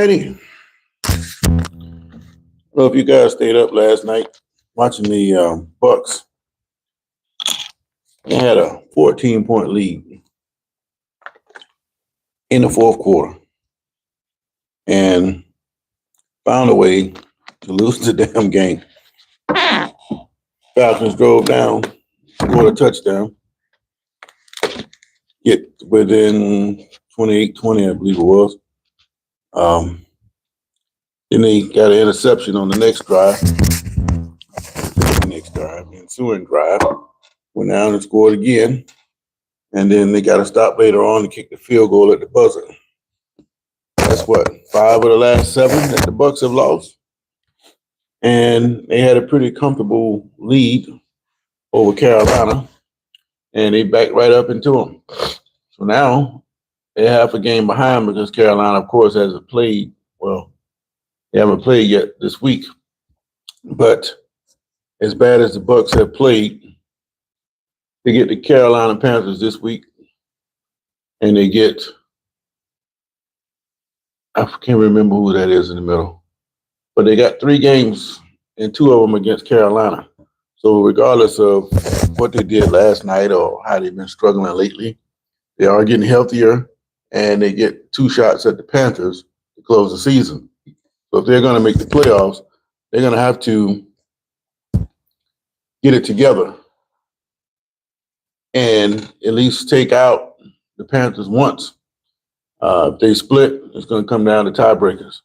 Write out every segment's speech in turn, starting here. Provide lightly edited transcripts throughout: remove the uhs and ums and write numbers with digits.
righty. I don't know if you guys stayed up last night watching the Bucks. They had a 14-point lead in the fourth quarter and found a way to lose the damn game. Falcons drove down, scored a touchdown, get within 28-20, I believe it was. Then they got an interception on the ensuing drive. Went down and scored again. And then they got to stop later on to kick the field goal at the buzzer. That's what, 5 of the last 7 that the Bucks have lost. And they had a pretty comfortable lead over Carolina. And they backed right up into them. So now they're half a game behind because Carolina, of course, hasn't played. Well, they haven't played yet this week. But as bad as the Bucks have played, they get the Carolina Panthers this week, and they get, I can't remember who that is in the middle, but they got 3 games, and 2 of them against Carolina. So regardless of what they did last night or how they've been struggling lately, they are getting healthier, and they get 2 shots at the Panthers to close the season. So if they're going to make the playoffs, they're going to have to get it together and at least take out the Panthers once. If they split, it's going to come down to tiebreakers.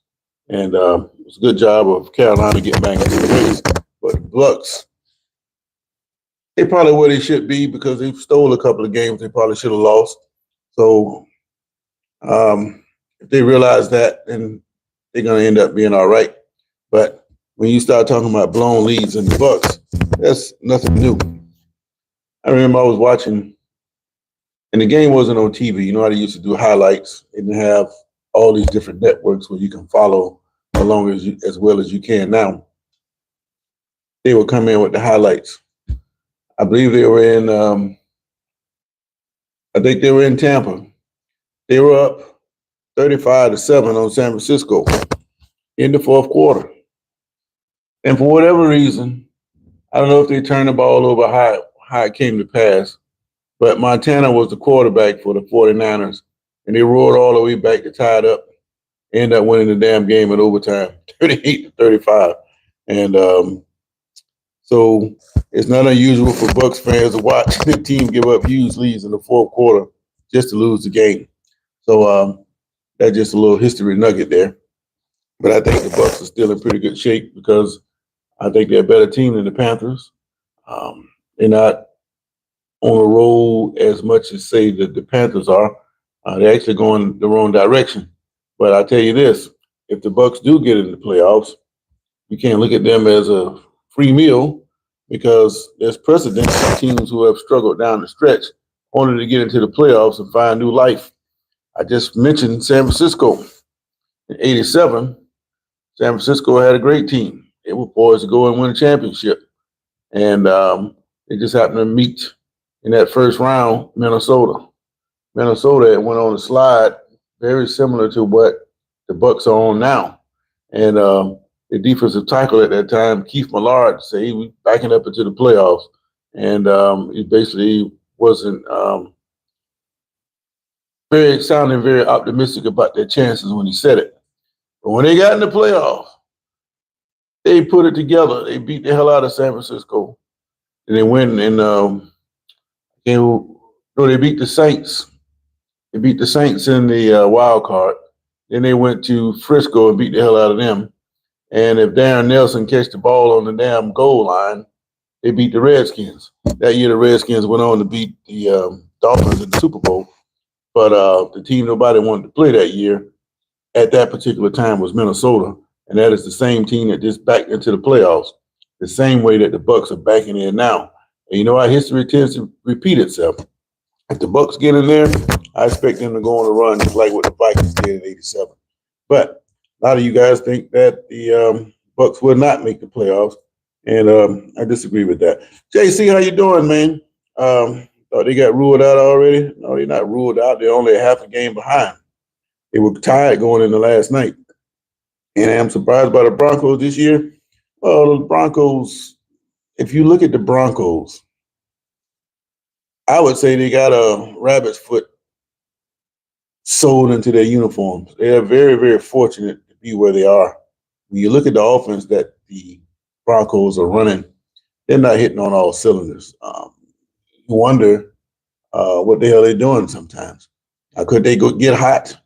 And it's a good job of Carolina getting back into the race. But the Bucks, they probably where they should be because they've stole a couple of games they probably should have lost. So if they realize that, then they're going to end up being all right. But when you start talking about blown leads in the Bucks, that's nothing new. I remember I was watching, and the game wasn't on TV. You know how they used to do highlights and have all these different networks where you can follow along as well as you can now. They would come in with the highlights. I believe they were in, I think they were in Tampa. They were up 35-7 on San Francisco in the fourth quarter. And for whatever reason, I don't know if they turned the ball over how it came to pass, but Montana was the quarterback for the 49ers, and they roared all the way back to tie it up, ended up winning the damn game in overtime, 38-35. And so it's not unusual for Bucks fans to watch the team give up huge leads in the fourth quarter just to lose the game. So that's just a little history nugget there. But I think the Bucks are still in pretty good shape because I think they're a better team than the Panthers. They're not on the roll as much as, say, the Panthers are. They're actually going the wrong direction. But I tell you this, if the Bucks do get into the playoffs, you can't look at them as a free meal because there's precedent for teams who have struggled down the stretch only to get into the playoffs and find new life. I just mentioned San Francisco. In 87, San Francisco had a great team. They were poised to go and win a championship. And they just happened to meet in that first round, Minnesota. Minnesota went on a slide very similar to what the Bucks are on now. And the defensive tackle at that time, Keith Millard, said he was backing up into the playoffs. And he basically wasn't sounding very optimistic about their chances when he said it. But when they got in the playoffs, they put it together. They beat the hell out of San Francisco. And they went and they beat the Saints. They beat the Saints in the wild card. Then they went to Frisco and beat the hell out of them. And if Darren Nelson catch the ball on the damn goal line, they beat the Redskins. That year, the Redskins went on to beat the Dolphins in the Super Bowl. But the team nobody wanted to play that year at that particular time was Minnesota. And that is the same team that just backed into the playoffs, the same way that the Bucks are backing in now. And you know how history tends to repeat itself. If the Bucks get in there, I expect them to go on a run just like what the Vikings did in 87. But a lot of you guys think that the Bucks will not make the playoffs, and I disagree with that. JC, how you doing, man? Thought they got ruled out already? No, they're not ruled out. They're only a half a game behind. They were tied going into last night. And I'm surprised by the Broncos this year. Well, the Broncos, if you look at the Broncos, I would say they got a rabbit's foot sold into their uniforms. They are very, very fortunate to be where they are. When you look at the offense that the Broncos are running, they're not hitting on all cylinders. You wonder what the hell they're doing sometimes. Could they go get hot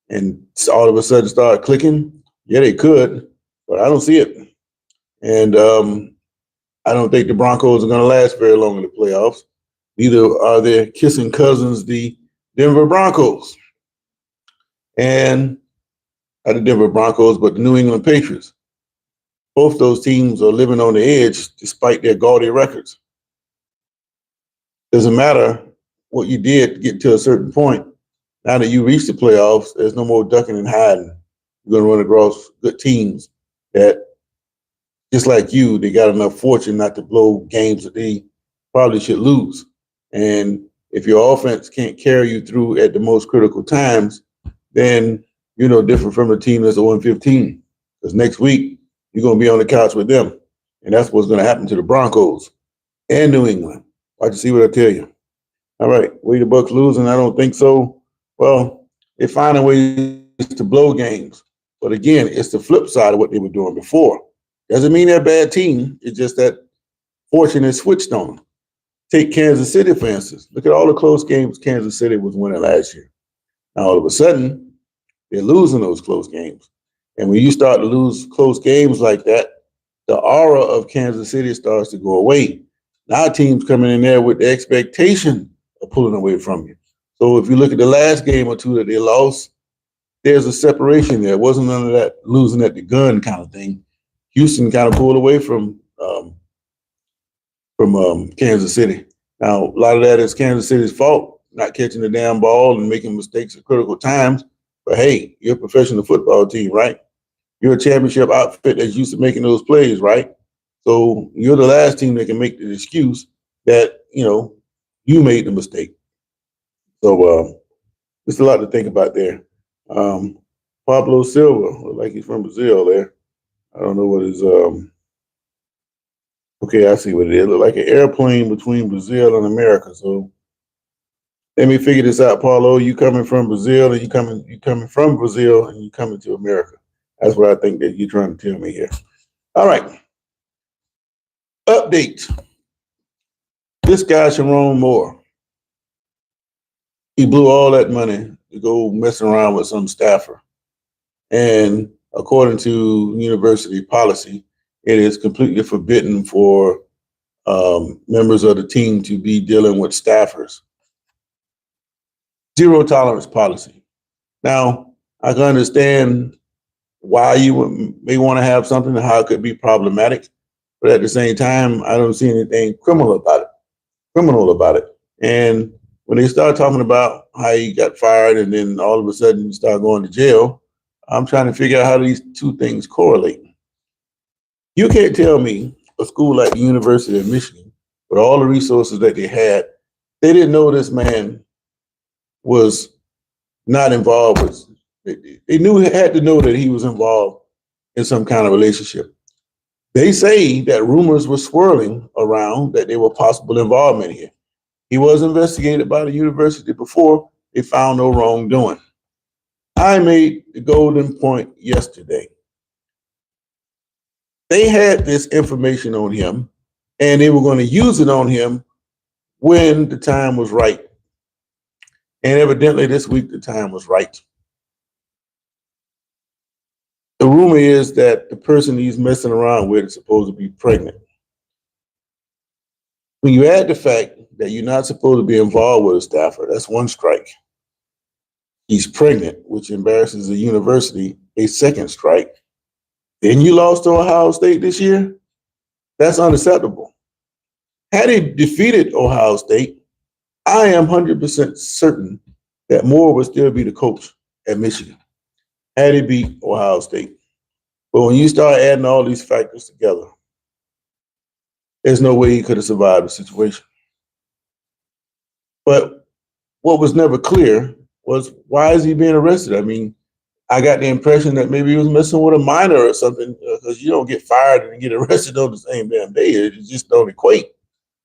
and all of a sudden start clicking? Yeah, they could, but I don't see it. And I don't think the Broncos are going to last very long in the playoffs. Neither are their kissing cousins, the Denver Broncos. And not the Denver Broncos, but the New England Patriots. Both those teams are living on the edge despite their gaudy records. Doesn't matter what you did to get to a certain point. Now that you reach the playoffs, there's no more ducking and hiding. You're going to run across good teams that, just like you, they got enough fortune not to blow games that they probably should lose. And if your offense can't carry you through at the most critical times, then you're no different from a team that's 0-15. Because next week, you're going to be on the couch with them. And that's what's going to happen to the Broncos and New England. Watch to see what I tell you. All right, will the Bucks losing? I don't think so. Well, they're finding ways to blow games. But again, it's the flip side of what they were doing before. Doesn't mean they're a bad team. It's just that fortune is switched on them. Take Kansas City, for instance. Look at all the close games Kansas City was winning last year. Now, all of a sudden, they're losing those close games. And when you start to lose close games like that, the aura of Kansas City starts to go away. Now teams coming in there with the expectation of pulling away from you. So if you look at the last game or two that they lost, there's a separation there. It wasn't none of that losing at the gun kind of thing. Houston kind of pulled away from Kansas City. Now, a lot of that is Kansas City's fault, not catching the damn ball and making mistakes at critical times. But hey, you're a professional football team, right? You're a championship outfit that's used to making those plays, right? So you're the last team that can make the excuse that, you made the mistake. So there's a lot to think about there. Pablo Silva, look like he's from Brazil there. I don't know what his okay, I see what it is. Look like an airplane between Brazil and America. So let me figure this out, Paulo. You coming from Brazil and you coming from Brazil and you coming to America. That's what I think that you're trying to tell me here. All right. Update. This guy, Sharon Moore, he blew all that money to go messing around with some staffer. And according to university policy, it is completely forbidden for members of the team to be dealing with staffers. Zero tolerance policy. Now, I can understand why you may want to have something and how it could be problematic, but at the same time, I don't see anything criminal about it. And when they start talking about how he got fired and then all of a sudden you start going to jail, I'm trying to figure out how these two things correlate. You can't tell me a school like the University of Michigan, with all the resources that they had, they didn't know this man was not involved with. They had to know that he was involved in some kind of relationship. They say that rumors were swirling around that there were possible involvement here. He was investigated by the university before they found no wrongdoing. I made the golden point yesterday. They had this information on him and they were going to use it on him when the time was right. And evidently this week the time was right. The rumor is that the person he's messing around with is supposed to be pregnant. When you add the fact that you're not supposed to be involved with a staffer, that's one strike. He's pregnant, which embarrasses the university, a second strike. Then you lost to Ohio State this year? That's unacceptable. Had he defeated Ohio State, I am 100% certain that Moore would still be the coach at Michigan had he beat Ohio State. But when you start adding all these factors together, there's no way he could have survived the situation. But what was never clear was, why is he being arrested? I mean, I got the impression that maybe he was messing with a minor or something, because you don't get fired and get arrested on the same damn day. It just don't equate.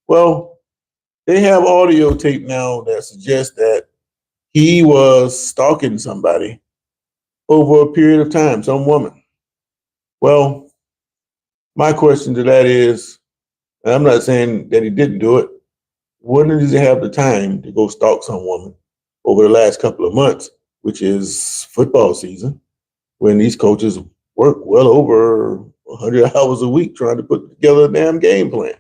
Well, they have audio tape now that suggests that he was stalking somebody over a period of time, some woman. Well, my question to that is, and I'm not saying that he didn't do it, when does he have the time to go stalk some woman over the last couple of months, which is football season, when these coaches work well over 100 hours a week trying to put together a damn game plan?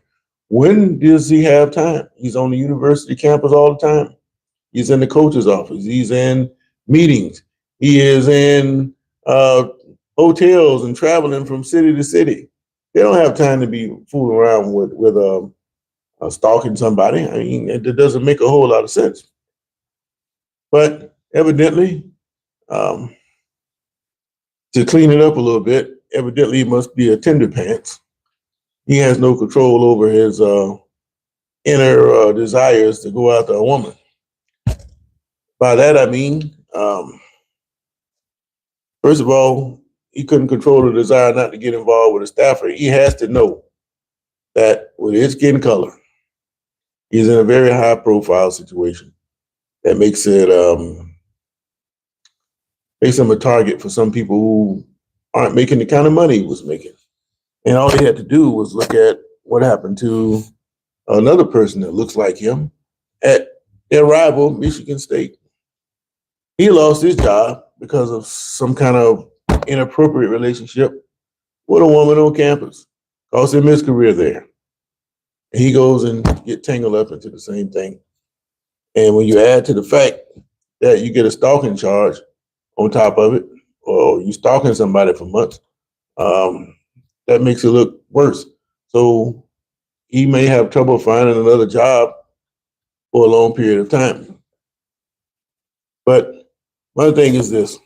When does he have time? He's on the university campus all the time. He's in the coach's office. He's in meetings. He is in uh, hotels and traveling from city to city. They don't have time to be fooling around with stalking somebody. I mean, it doesn't make a whole lot of sense. But evidently, um, to clean it up a little bit, evidently he must be a tender pants. He has no control over his inner desires to go after a woman. By that I mean, first of all, he couldn't control the desire not to get involved with a staffer. He has to know that with his skin color, he's in a very high profile situation that makes him a target for some people who aren't making the kind of money he was making. And all he had to do was look at what happened to another person that looks like him at their rival, Michigan State. He lost his job because of some kind of inappropriate relationship with a woman on campus. Cost him his career there. And he goes and get tangled up into the same thing. And when you add to the fact that you get a stalking charge on top of it, or you stalking somebody for months, that makes it look worse. So he may have trouble finding another job for a long period of time. But my thing is this: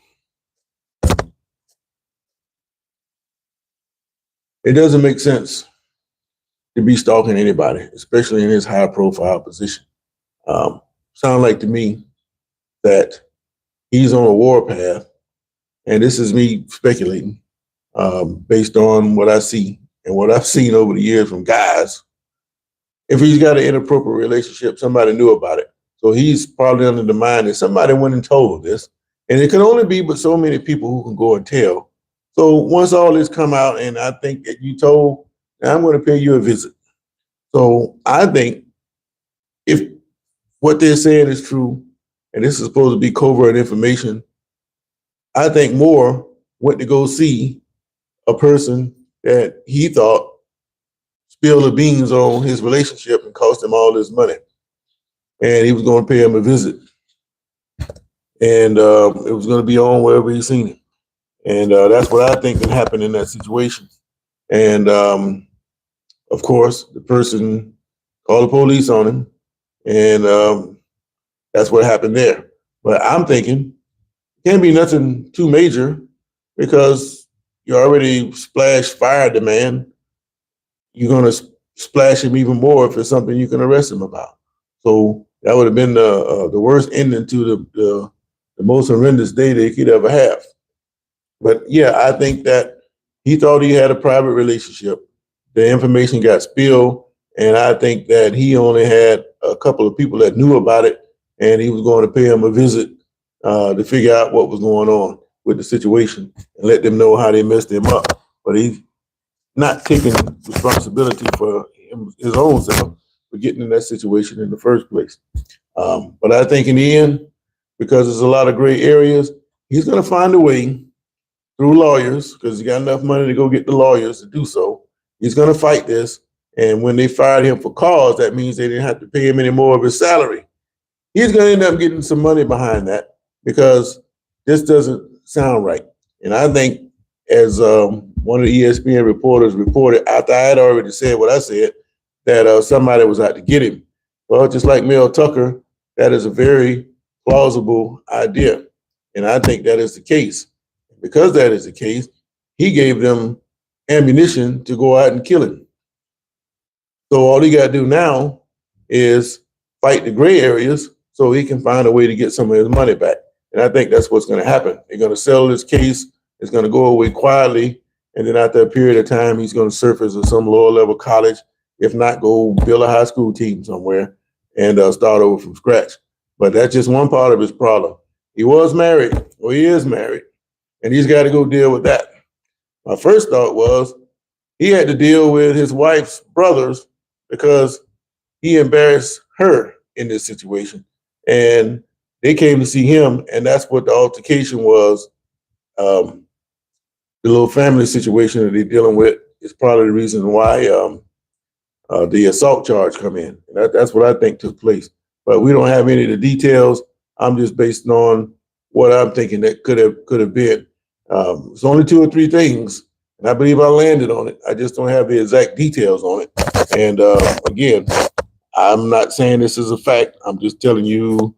it doesn't make sense to be stalking anybody, especially in his high profile position. Sound like to me that he's on a war path, and this is me speculating based on what I see and what I've seen over the years from guys. If he's got an inappropriate relationship, somebody knew about it. So he's probably under the mind that somebody went and told this. And it can only be but so many people who can go and tell. So once all this come out and I think that you told, I'm going to pay you a visit. So I think if what they're saying is true, and this is supposed to be covert information, I think Moore went to go see a person that he thought spilled the beans on his relationship and cost him all this money. And he was going to pay him a visit. And it was going to be on wherever he seen it. And that's what I think can happen in that situation. And of course, the person called the police on him. And that's what happened there. But I'm thinking it can't be nothing too major, because you already fired the man. You're going to splash him even more if it's something you can arrest him about. So that would have been the worst ending to the most horrendous day they could ever have. But yeah, I think that he thought he had a private relationship. The information got spilled, and I think that he only had a couple of people that knew about it, and he was going to pay him a visit to figure out what was going on with the situation and let them know how they messed him up. But he's not taking responsibility for his own self for getting in that situation in the first place. But I think in the end, because there's a lot of gray areas, he's going to find a way through lawyers, because he got enough money to go get the lawyers to do so. He's going to fight this. And when they fired him for cause, that means they didn't have to pay him any more of his salary. He's going to end up getting some money behind that, because this doesn't sound right. And I think, as one of the ESPN reporters reported after I had already said what I said, that somebody was out to get him. Well, just like Mel Tucker, that is a very plausible idea. And I think that is the case. Because that is the case, he gave them ammunition to go out and kill him. So all he got to do now is fight the gray areas so he can find a way to get some of his money back. And I think that's what's going to happen. They're going to settle this case. It's going to go away quietly. And then after a period of time, he's going to surface at some lower level college, if not go build a high school team somewhere and start over from scratch. But that's just one part of his problem. He was married, or he is married, and he's got to go deal with that. My first thought was he had to deal with his wife's brothers because he embarrassed her in this situation. And they came to see him, and that's what the altercation was. The little family situation that they're dealing with is part of the reason why the assault charge come in. That's what I think took place. But we don't have any of the details. I'm just based on what I'm thinking that could have been. It's only two or three things, and I believe I landed on it. I just don't have the exact details on it. And again, I'm not saying this is a fact. I'm just telling you,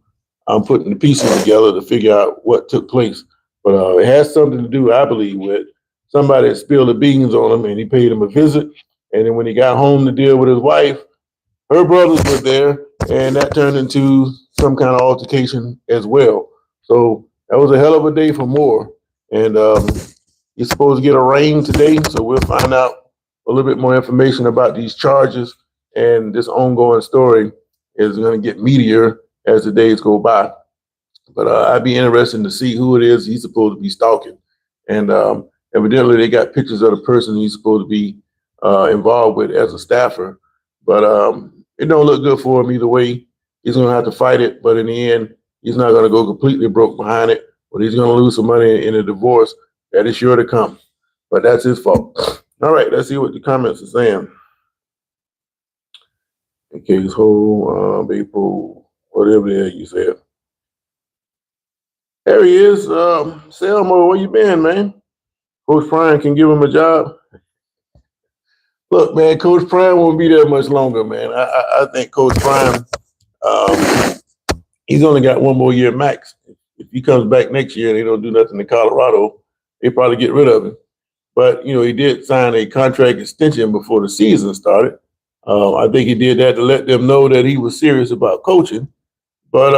I'm putting the pieces together to figure out what took place. But it has something to do, I believe, with somebody that spilled the beans on him and he paid him a visit. And then when he got home to deal with his wife, her brothers were there, and that turned into some kind of altercation as well. So that was a hell of a day for Moore. And he's supposed to get a rain today, so we'll find out a little bit more information about these charges. And this ongoing story is going to get meatier as the days go by. But I'd be interested to see who it is he's supposed to be stalking. And evidently, they got pictures of the person he's supposed to be involved with as a staffer. But it don't look good for him either way. He's going to have to fight it. But in the end, he's not going to go completely broke behind it. But he's going to lose some money in a divorce that is sure to come. But that's his fault. All right, let's see what the comments are saying. Okay, his whole April, whatever the hell you said. There he is. Selmo, where you been, man? Coach Prime can give him a job. Look, man, Coach Prime won't be there much longer, man. I think Coach Prime, he's only got one more year max. If he comes back next year and they don't do nothing in Colorado, they probably get rid of him. But, you know, he did sign a contract extension before the season started. I think he did that to let them know that he was serious about coaching. But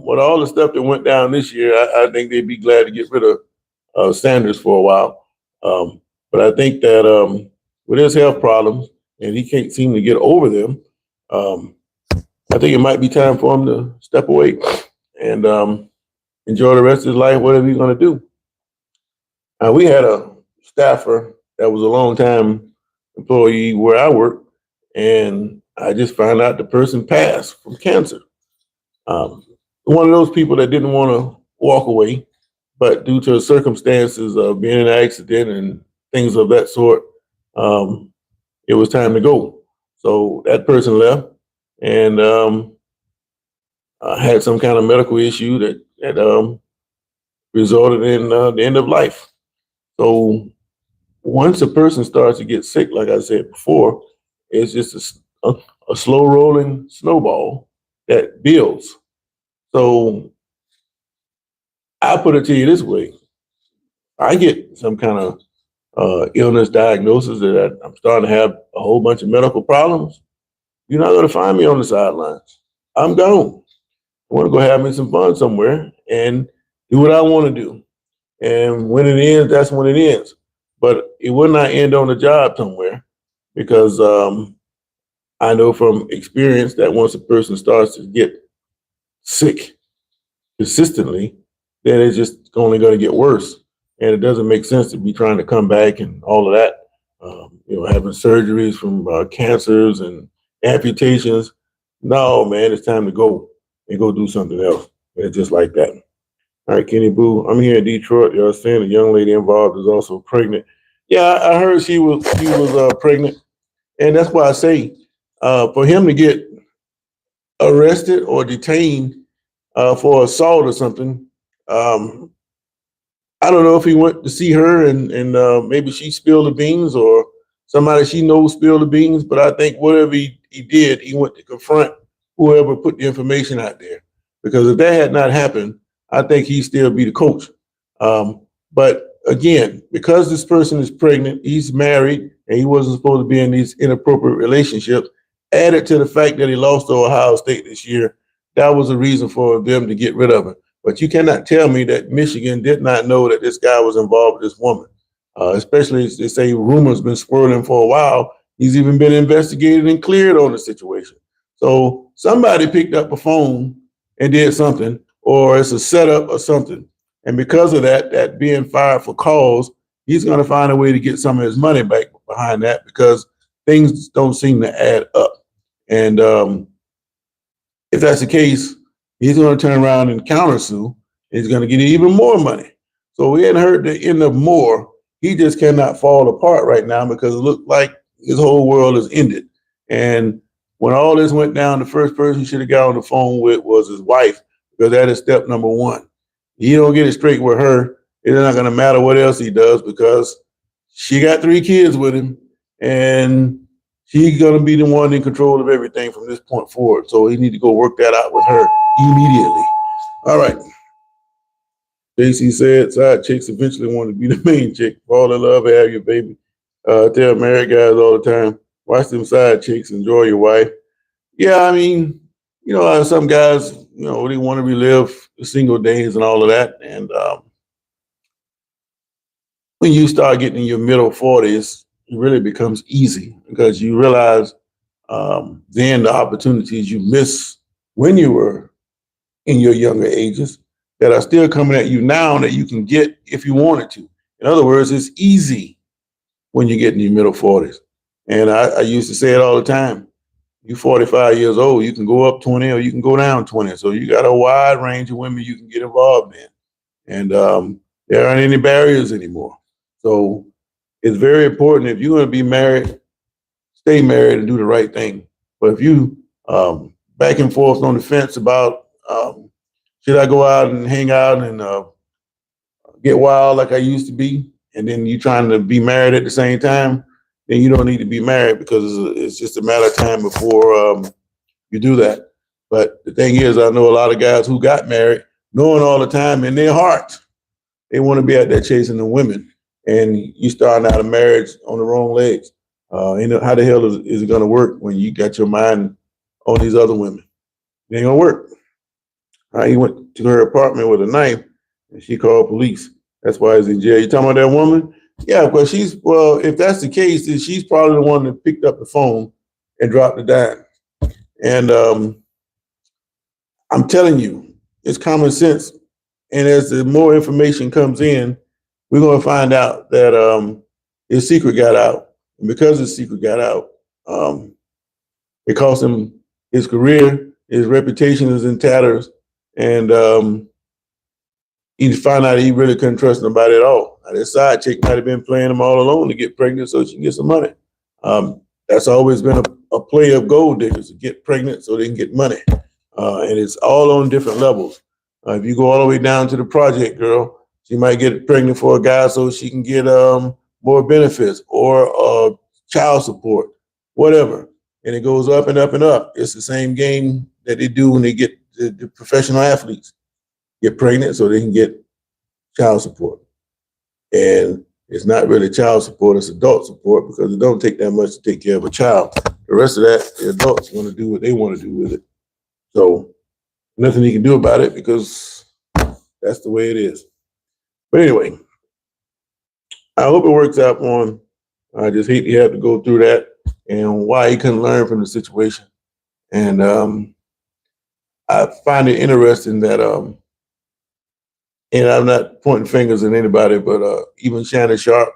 with all the stuff that went down this year, I think they'd be glad to get rid of Sanders for a while. But I think that with his health problems, and he can't seem to get over them, I think it might be time for him to step away and enjoy the rest of his life, whatever he's going to do. We had a staffer that was a long-time employee where I worked, and I just found out the person passed from cancer. One of those people that didn't want to walk away, but due to circumstances of being in an accident and things of that sort, it was time to go. So that person left and had some kind of medical issue that resulted in the end of life. So once a person starts to get sick, like I said before, it's just a slow rolling snowball that builds. So I put it to you this way. I get some kind of illness diagnosis that I'm starting to have a whole bunch of medical problems. You're not going to find me on the sidelines. I'm gone. I want to go have me some fun somewhere and do what I want to do. And when it ends, that's when it ends. But it will not end on the job somewhere because I know from experience that once a person starts to get sick consistently, then it's just only going to get worse. And it doesn't make sense to be trying to come back and all of that. Having surgeries from cancers and amputations. No, man, it's time to go and go do something else. It's just like that. All right, Kenny Boo, I'm here in Detroit. You're saying a young lady involved is also pregnant. Yeah, I heard she was pregnant, and that's why I say for him to get arrested or detained for assault or something. I don't know if he went to see her and maybe she spilled the beans or somebody she knows spilled the beans. But I think whatever he did, he went to confront whoever put the information out there. Because if that had not happened, I think he'd still be the coach. But again, because this person is pregnant, he's married, and he wasn't supposed to be in these inappropriate relationships, added to the fact that he lost to Ohio State this year, that was a reason for them to get rid of him. But you cannot tell me that Michigan did not know that this guy was involved with this woman. Especially as they say rumors been swirling for a while. He's even been investigated and cleared on the situation. So somebody picked up a phone and did something, or it's a setup or something. And because of that, that being fired for cause, he's going to find a way to get some of his money back behind that because things don't seem to add up. And if that's the case, he's going to turn around and countersue. He's going to get even more money. So we hadn't heard the end of more. He just cannot fall apart right now because it looked like his whole world is ended. And when all this went down, the first person he should have got on the phone with was his wife, because that is step number one. He don't get it straight with her, it's not going to matter what else he does because she got 3 kids with him, and she's going to be the one in control of everything from this point forward. So he need to go work that out with her immediately. All right. JC said side chicks eventually want to be the main chick. Fall in love, have your baby. Tell married guys all the time, watch them side chicks, enjoy your wife. Yeah, I mean, some guys, they want to relive the single days and all of that. And when you start getting in your middle 40s, it really becomes easy because you realize then the opportunities you miss when you were in your younger ages that are still coming at you now that you can get if you wanted to. In other words, it's easy when you get in your middle 40s. And I used to say it all the time. You're 45 years old, you can go up 20 or you can go down 20. So you got a wide range of women you can get involved in. And there aren't any barriers anymore. So it's very important if you're going to be married, stay married and do the right thing. But if you back and forth on the fence about should I go out and hang out and get wild like I used to be, and then you trying to be married at the same time, then you don't need to be married because it's just a matter of time before you do that. But the thing is, I know a lot of guys who got married, knowing all the time in their heart, they want to be out there chasing the women, and you starting out a marriage on the wrong legs. How the hell is it going to work when you got your mind on these other women? It ain't gonna work. He went to her apartment with a knife, and she called police. That's why he's in jail. You talking about that woman? Yeah, well, if that's the case, then she's probably the one that picked up the phone and dropped the dime. And I'm telling you, it's common sense. And as the more information comes in, we're going to find out that his secret got out. And because his secret got out, it cost him his career, his reputation is in tatters, and he found out he really couldn't trust nobody at all. Now, this side chick might have been playing him all alone to get pregnant so she can get some money. That's always been a play of gold diggers, to get pregnant so they can get money. And it's all on different levels. If you go all the way down to the project girl, she might get pregnant for a guy so she can get more benefits or child support, whatever. And it goes up and up and up. It's the same game that they do when they get the professional athletes get pregnant so they can get child support. And it's not really child support, it's adult support because it don't take that much to take care of a child. The rest of that, the adults want to do what they want to do with it. So nothing he can do about it because that's the way it is. But anyway, I hope it works out for him. I just hate he had to go through that and why he couldn't learn from the situation. And I find it interesting that, and I'm not pointing fingers at anybody, but even Shannon Sharp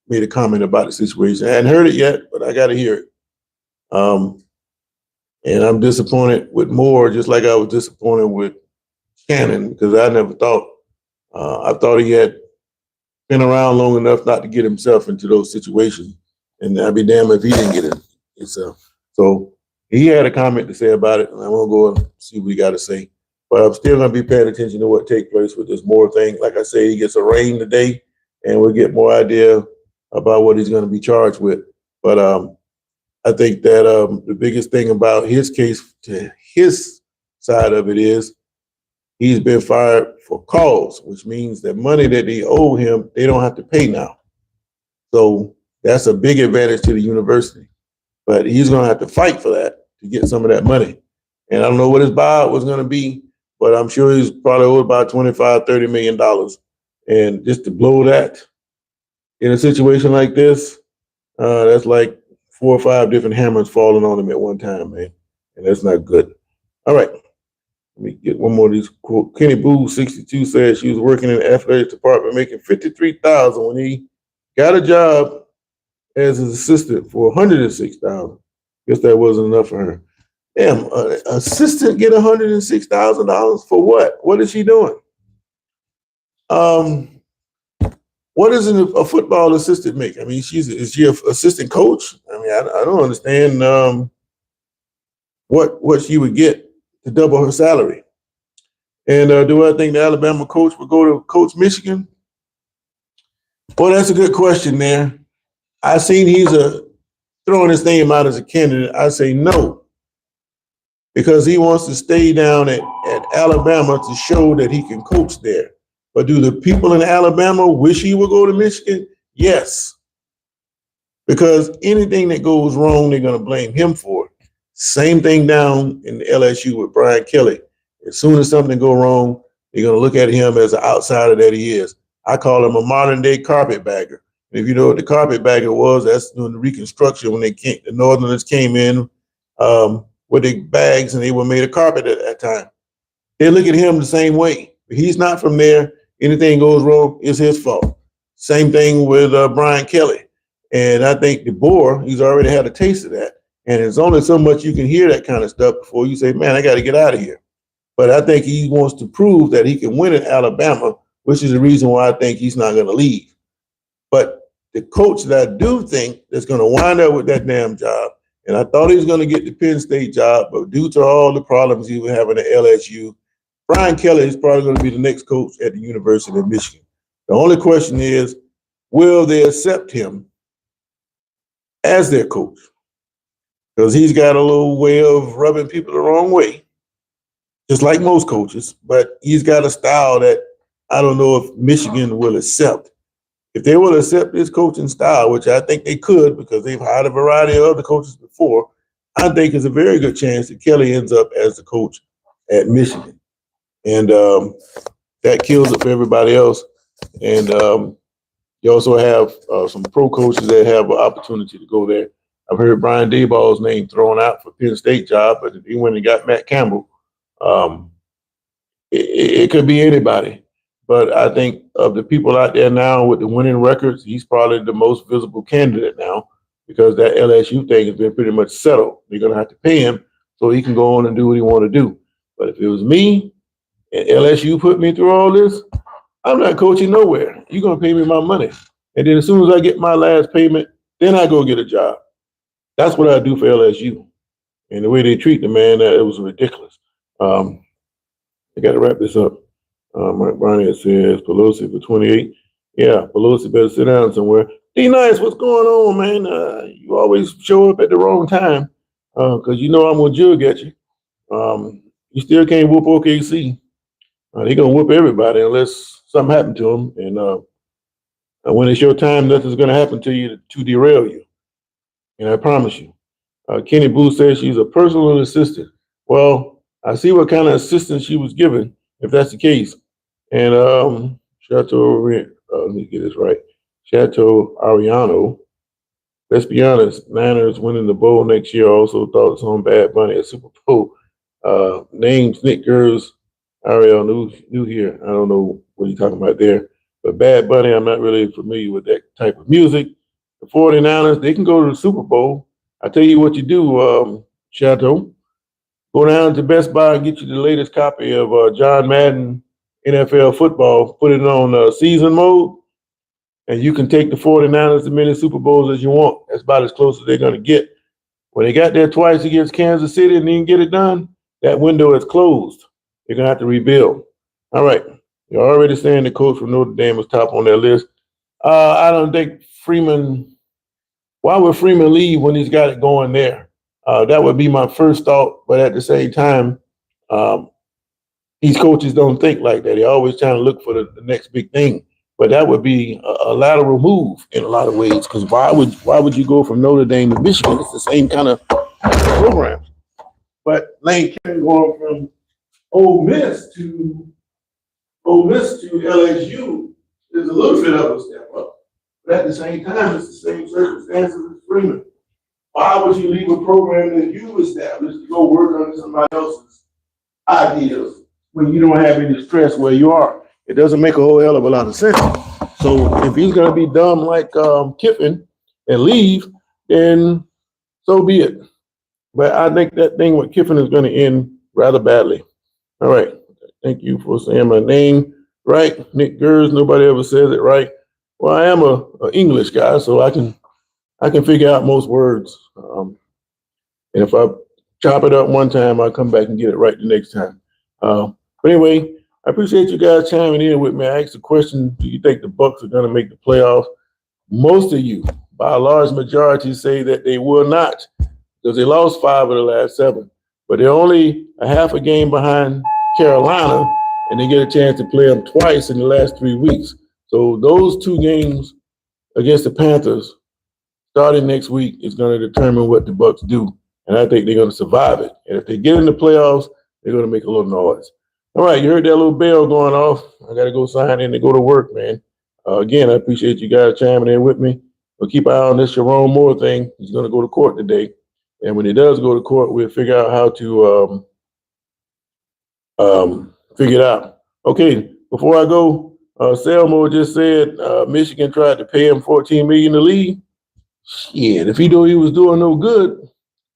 made a comment about the situation. I hadn't heard it yet, but I got to hear it. And I'm disappointed with Moore, just like I was disappointed with Shannon, because I never thought, I thought he had been around long enough not to get himself into those situations. And I'd be damned if he didn't get it himself. So he had a comment to say about it, and I won't go and see what he got to say. But I'm still going to be paying attention to what takes place with this Moore thing. Like I say, he gets arraigned today, and we'll get more idea about what he's going to be charged with. But I think that the biggest thing about his case, to his side of it, is he's been fired for cause, which means that money that they owe him, they don't have to pay now. So that's a big advantage to the university. But he's going to have to fight for that to get some of that money. And I don't know what his buyout was going to be, but I'm sure he's probably owed about $25, $30 million. And just to blow that in a situation like this, that's like 4 or 5 different hammers falling on him at one time, man. And that's not good. All right. Let me get one more of these quotes. Kenny Boo, 62, said she was working in the athletics department making $53,000 when he got a job as his assistant for $106,000. Guess that wasn't enough for her. Damn, assistant get $106,000 for what? What is she doing? What does a football assistant make? I mean, is she an assistant coach? I mean, I don't understand what she would get to double her salary. And do I think the Alabama coach would go to coach Michigan? Well, that's a good question there. I seen he's throwing his name out as a candidate. I say no, because he wants to stay down at Alabama to show that he can coach there. But do the people in Alabama wish he would go to Michigan? Yes. Because anything that goes wrong, they're going to blame him for it. Same thing down in LSU with Brian Kelly. As soon as something go wrong, they're going to look at him as an outsider that he is. I call him a modern day carpetbagger. If you know what the carpetbagger was, that's during the Reconstruction when the Northerners came in with their bags and they were made of carpet at that time. They look at him the same way. He's not from there. Anything goes wrong, it's his fault. Same thing with Brian Kelly. And I think DeBoer, he's already had a taste of that. And there's only so much you can hear that kind of stuff before you say, man, I got to get out of here. But I think he wants to prove that he can win in Alabama, which is the reason why I think he's not going to leave. But the coach that I do think that's going to wind up with that damn job, and I thought he was going to get the Penn State job, but due to all the problems he was having at LSU, Brian Kelly is probably going to be the next coach at the University of Michigan. The only question is, will they accept him as their coach? Because he's got a little way of rubbing people the wrong way, just like most coaches, but he's got a style that I don't know if Michigan will accept. If they will accept his coaching style, which I think they could because they've hired a variety of other coaches before, I think there's a very good chance that Kelly ends up as the coach at Michigan. And that kills it for everybody else. And you also have some pro coaches that have an opportunity to go there. I've heard Brian Daboll's name thrown out for Penn State job, but he went and got Matt Campbell. It could be anybody. But I think of the people out there now with the winning records, he's probably the most visible candidate now because that LSU thing has been pretty much settled. They're going to have to pay him so he can go on and do what he want to do. But if it was me and LSU put me through all this, I'm not coaching nowhere. You're going to pay me my money. And then as soon as I get my last payment, then I go get a job. That's what I do for LSU. And the way they treat the man, it was ridiculous. I got to wrap this up. Mike Barnett says Pelosi for 28. Yeah, Pelosi better sit down somewhere. D-Nice, what's going on, man? You always show up at the wrong time because you know I'm going to jug at you. You still can't whoop OKC. They're going to whoop everybody unless something happened to them. And when it's your time, nothing's going to happen to you to derail you. And I promise you. Kenny Boo says she's a personal assistant. Well, I see what kind of assistance she was given, if that's the case. And Chateau, let me get this right. Chateau Ariano. Let's be honest, Niners winning the bowl next year. Also thought it's on Bad Bunny at Super Bowl. Names Nick Gers, Ariel new here. I don't know what you're talking about there. But Bad Bunny, I'm not really familiar with that type of music. The 49ers, they can go to the Super Bowl. I tell you what you do, Chateau. Go down to Best Buy and get you the latest copy of John Madden NFL football, put it on season mode, and you can take the 49ers as many Super Bowls as you want. That's about as close as they're going to get. When they got there twice against Kansas City and didn't get it done, that window is closed. They're going to have to rebuild. All right. You're already saying the coach from Notre Dame was top on their list. I don't think Freeman, why would Freeman leave when he's got it going there? That would be my first thought, but at the same time, these coaches don't think like that. They're always trying to look for the next big thing. But that would be a lateral move in a lot of ways. Because why would you go from Notre Dame to Michigan? It's the same kind of program. But Lane Kiffin going from Ole Miss to LSU is a little bit of a step up. But at the same time, it's the same circumstances as Freeman. Why would you leave a program that you established to go work on somebody else's ideas when you don't have any stress where you are? It doesn't make a whole hell of a lot of sense. So if he's going to be dumb like Kiffin and leave, then so be it. But I think that thing with Kiffin is going to end rather badly. All right. Thank you for saying my name right. Nick Gers, nobody ever says it right. Well, I am a English guy, so I can figure out most words. And if I chop it up one time, I'll come back and get it right the next time. But anyway, I appreciate you guys chiming in with me. I asked the question, do you think the Bucks are going to make the playoffs? Most of you, by a large majority, say that they will not because they lost 5 of the last 7. But they're only a half a game behind Carolina, and they get a chance to play them twice in the last 3 weeks. So those 2 games against the Panthers starting next week is going to determine what the Bucks do. And I think they're going to survive it. And if they get in the playoffs, they're going to make a little noise. All right, you heard that little bell going off. I got to go sign in and go to work, man. Again, I appreciate you guys chiming in with me. We'll keep an eye on this Sharon Moore thing. He's going to go to court today. And when he does go to court, we'll figure out how to figure it out. Okay, before I go, Selmo just said Michigan tried to pay him $14 million to leave. Shit, if he knew he was doing no good,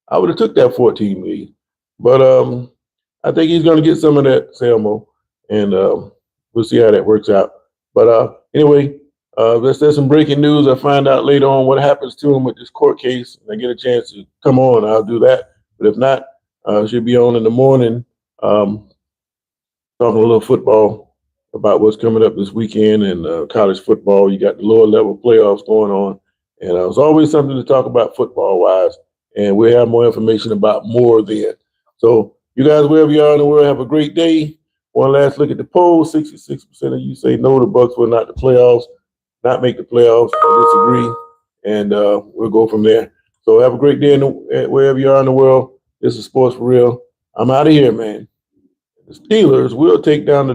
I would have took that $14 million. But I think he's going to get some of that, Selmo, and we'll see how that works out. But anyway, there's some breaking news. I find out later on what happens to him with this court case, and I get a chance to come on, I'll do that. But if not, should be on in the morning, talking a little football about what's coming up this weekend and college football. You got the lower level playoffs going on, and it's always something to talk about football wise. And we'll have more information about more then. So you guys, wherever you are in the world, have a great day. One last look at the poll. 66% of you say no, the Bucks will not not make the playoffs. I disagree. And we'll go from there. So have a great day wherever you are in the world. This is Sports for Real. I'm out of here, man. The Steelers will take down the